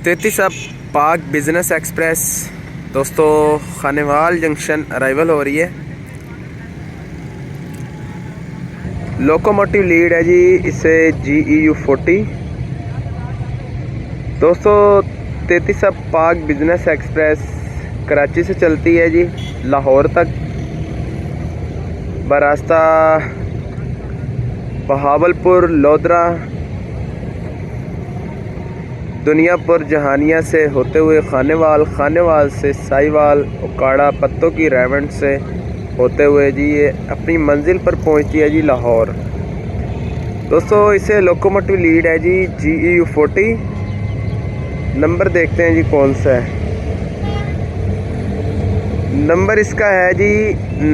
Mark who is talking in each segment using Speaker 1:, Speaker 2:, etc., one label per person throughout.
Speaker 1: 33 अब पाक business express दोस्तों खानेवाल जंक्शन अराइवल हो रही है। लोकोमोटिव लीड है जी इसे GEU40। दोस्तों 33 अब पाक बिज़नेस एक्सप्रेस कराची से चलती है जी लाहौर तक बरास्ता बहावलपुर, लोधरा, दुनियापुर, जहानिया से होते हुए खानेवाल से साहिवाल, उकाड़ा, पत्तों की रेवंड से होते हुए जी ये अपनी मंजिल पर पहुंचती है जी लाहौर। दोस्तों इसे लोकोमोटिव लीड है जी GEU40। नंबर देखते हैं जी कौन सा है। नंबर इसका है जी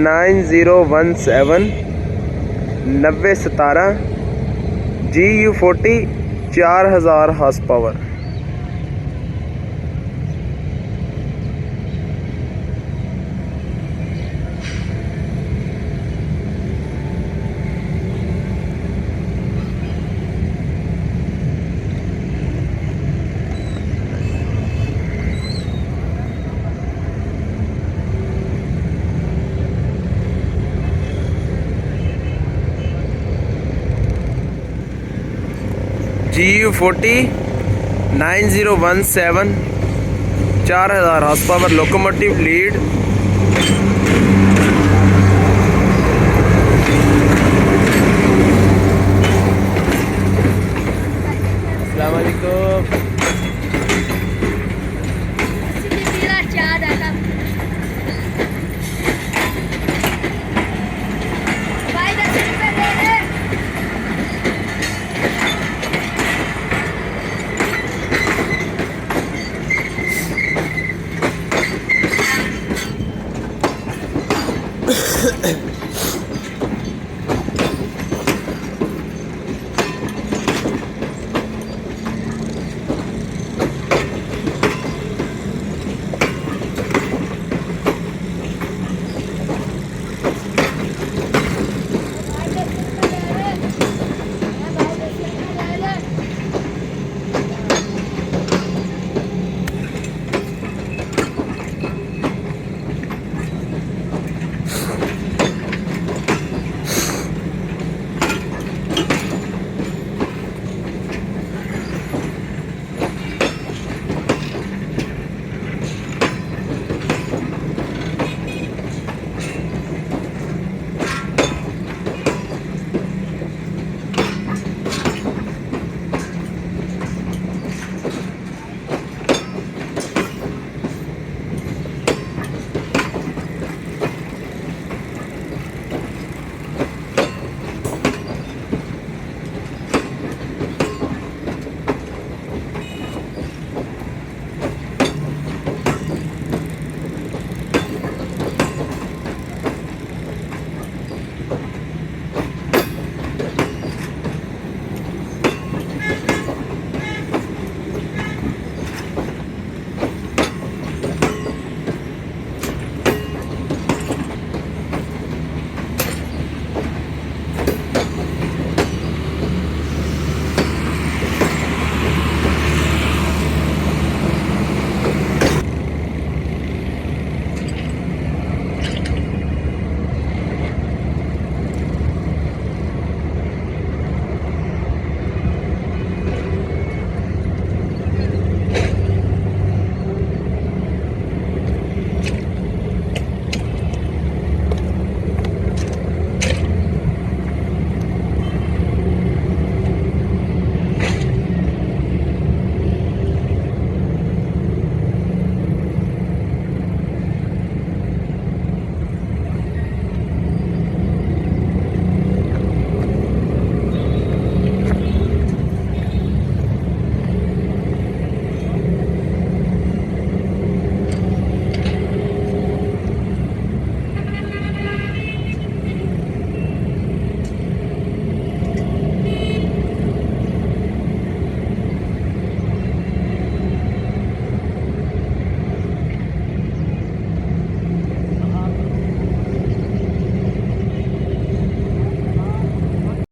Speaker 1: 9017 9017 GEU40 4000 horse power. GEU40 9017 4000 horse power locomotive lead. अस्सलाम वालेकुम।